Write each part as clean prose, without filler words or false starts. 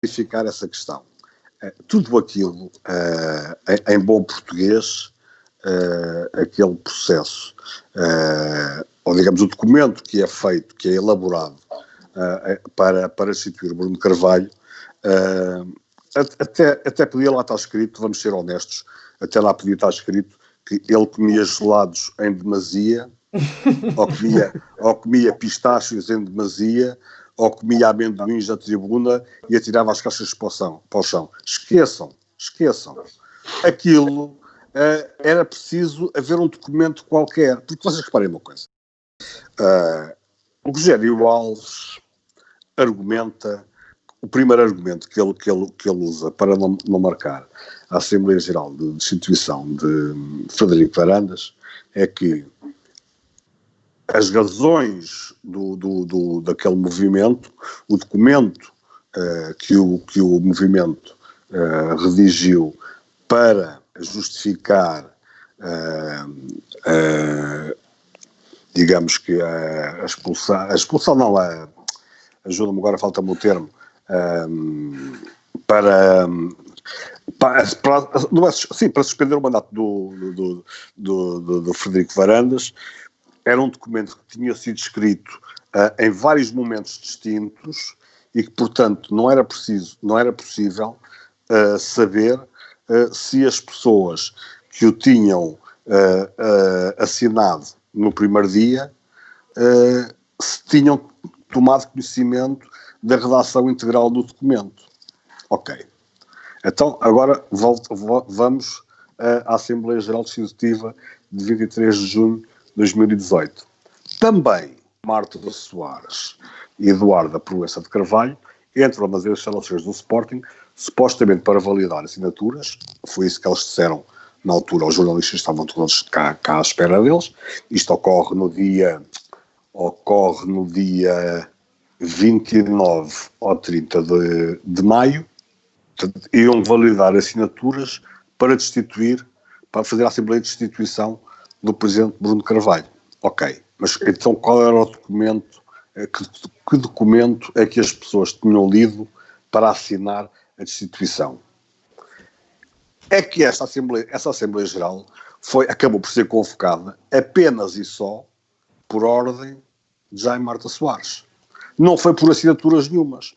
clarificar essa questão. Tudo aquilo, em bom português, aquele processo, ou digamos o documento que é feito, que é elaborado para instituir Bruno Carvalho, até podia lá estar escrito, vamos ser honestos, até lá podia estar escrito que ele comia gelados em demasia, ou comia pistácios em demasia, ou comia amendoins na tribuna e atirava as caixas para o chão. Esqueçam. Aquilo era preciso haver um documento qualquer. Porque vocês reparem uma coisa. O Rogério Alves argumenta, o primeiro argumento que ele usa para não marcar a Assembleia Geral de Destituição de Frederico Varandas é que as razões daquele movimento, o documento que o movimento redigiu para justificar, digamos que a expulsão não, ajuda-me agora, falta-me o termo, para suspender o mandato do Frederico Varandas. Era um documento que tinha sido escrito em vários momentos distintos e que, portanto, não era possível saber se as pessoas que o tinham assinado no primeiro dia se tinham tomado conhecimento da redação integral do documento. Ok. Então, agora vamos à Assembleia Geral Destitutiva de 23 de junho de 2018. Também Marta Soares e Eduardo Proença de Carvalho entram nas instalações do Sporting, supostamente para validar assinaturas. Foi isso que eles disseram na altura. Os jornalistas estavam todos cá à espera deles. Isto ocorre no dia 29 ou 30 de maio. Iam validar assinaturas para fazer a Assembleia de Destituição do Presidente Bruno Carvalho. Ok, mas então qual era o documento, que documento é que as pessoas tinham lido para assinar a destituição? É que essa Assembleia Geral acabou por ser convocada apenas e só por ordem de Jaime Marta Soares. Não foi por assinaturas nenhumas.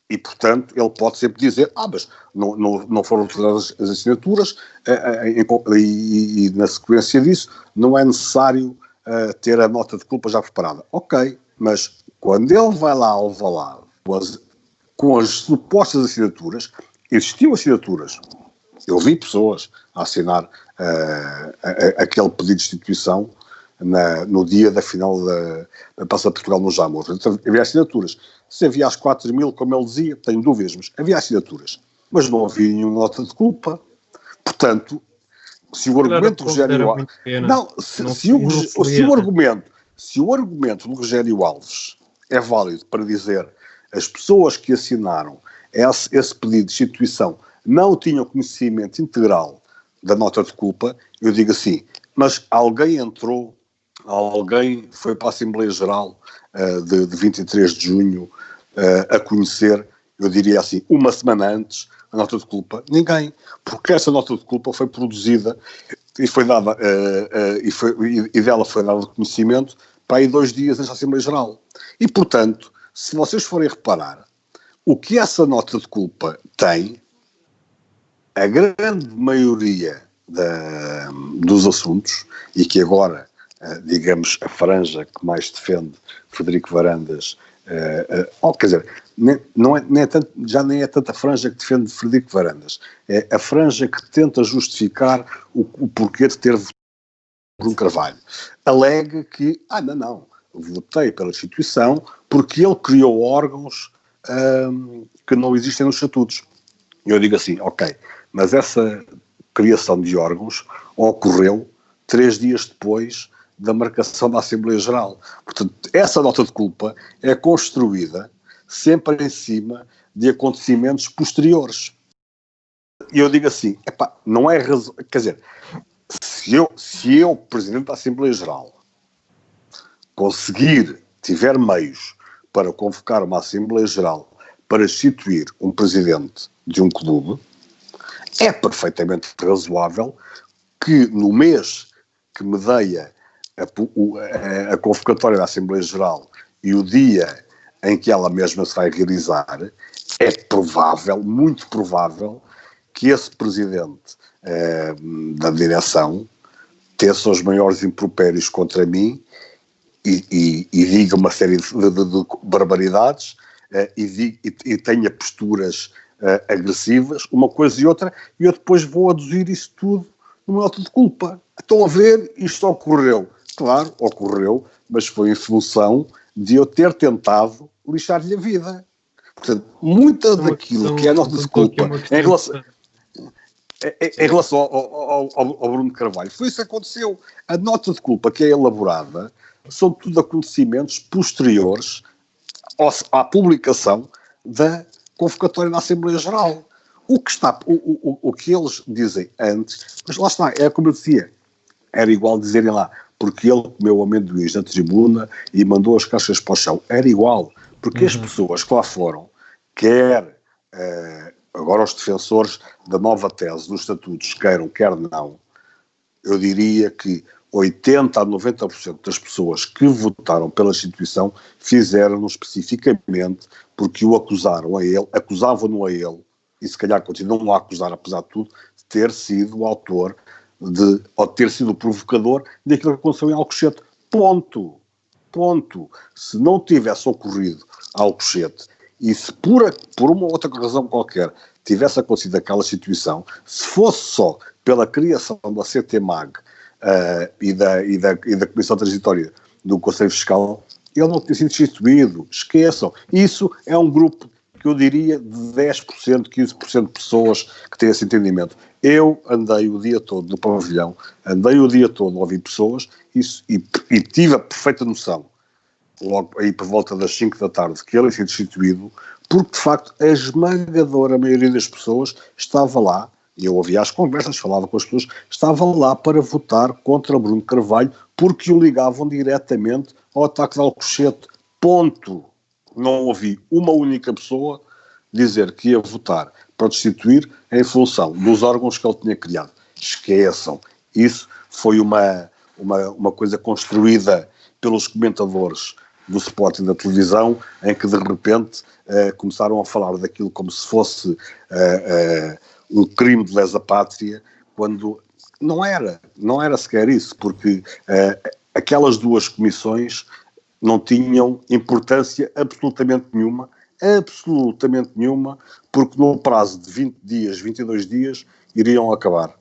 E, portanto, ele pode sempre dizer, mas não foram utilizadas as assinaturas e, na sequência disso, não é necessário ter a nota de culpa já preparada. Ok, mas quando ele vai lá ao Alvalade com as supostas assinaturas, existiam assinaturas. Eu vi pessoas a assinar aquele pedido de destituição no dia da final da Taça de Portugal no Jamor. Então, havia assinaturas. Se havia as 4.000, como ele dizia, tenho dúvidas, mas havia assinaturas. Mas não havia nenhuma nota de culpa. Portanto, se o argumento do Rogério Alves... Se o argumento do Rogério Alves é válido para dizer as pessoas que assinaram esse pedido de destituição não tinham conhecimento integral da nota de culpa, eu digo assim, mas alguém foi para a Assembleia Geral de 23 de junho a conhecer, eu diria assim, uma semana antes, a nota de culpa? Ninguém. Porque essa nota de culpa foi produzida e foi dada, e dela foi dado conhecimento para aí 2 dias nesta Assembleia Geral. E, portanto, se vocês forem reparar, o que essa nota de culpa tem, a grande maioria dos assuntos, e que agora, digamos, a franja que mais defende Frederico Varandas, quer dizer, já nem é tanta franja que defende Frederico Varandas, é a franja que tenta justificar o porquê de ter votado Bruno Carvalho. Alega que, não, votei pela destituição porque ele criou órgãos que não existem nos estatutos. E eu digo assim, ok, mas essa criação de órgãos ocorreu 3 dias depois da marcação da Assembleia Geral. Portanto, essa nota de culpa é construída sempre em cima de acontecimentos posteriores. E eu digo assim, não é razão... Quer dizer, se eu, Presidente da Assembleia Geral, tiver meios para convocar uma Assembleia Geral para instituir um presidente de um clube, é perfeitamente razoável que no mês que medeia a convocatória da Assembleia Geral e o dia em que ela mesma se vai realizar, é provável, muito provável, que esse presidente da direção teça os maiores impropérios contra mim e diga uma série de barbaridades e tenha posturas agressivas, uma coisa e outra, e eu depois vou aduzir isso tudo numa nota de culpa. Estão a ver, isto ocorreu. Claro, ocorreu, mas foi em função de eu ter tentado lixar-lhe a vida. Portanto, muita daquilo que é a nota de culpa em relação ao Bruno Carvalho, foi isso que aconteceu. A nota de culpa que é elaborada são tudo acontecimentos posteriores à publicação da convocatória na Assembleia Geral. O que eles dizem antes, mas lá está, é como eu dizia, era igual dizerem lá, porque ele comeu amendoins na tribuna e mandou as caixas para o chão. Era igual, porque as pessoas que lá foram, quer agora os defensores da nova tese dos estatutos, queiram, quer não, eu diria que 80% a 90% das pessoas que votaram pela instituição fizeram-no especificamente porque o acusavam-no a ele, e se calhar continuam a acusar, apesar de tudo, de ter sido o autor ou de ter sido o provocador daquilo que aconteceu em Alcochete. Ponto. Se não tivesse ocorrido Alcochete e se por uma ou outra razão qualquer tivesse acontecido aquela situação, se fosse só pela criação da CTMAG e da Comissão Transitória do Conselho Fiscal, ele não tinha sido instituído. Esqueçam. Isso é um grupo que eu diria de 10%, 15% de pessoas que têm esse entendimento. Eu andei o dia todo no pavilhão, andei o dia todo a ouvir pessoas e tive a perfeita noção, logo aí por volta das 5 da tarde, que ele ia ser destituído, porque de facto a esmagadora maioria das pessoas estava lá, e eu ouvia as conversas, falava com as pessoas, estava lá para votar contra Bruno Carvalho, porque o ligavam diretamente ao ataque de Alcochete. Ponto. Não ouvi uma única pessoa dizer que ia votar para destituir em função dos órgãos que ele tinha criado. Esqueçam. Isso foi uma coisa construída pelos comentadores do Sport e da televisão, em que de repente começaram a falar daquilo como se fosse um crime de lesa pátria, quando não era sequer isso, porque aquelas duas comissões não tinham importância absolutamente nenhuma, porque no prazo de 20 dias, 22 dias, iriam acabar.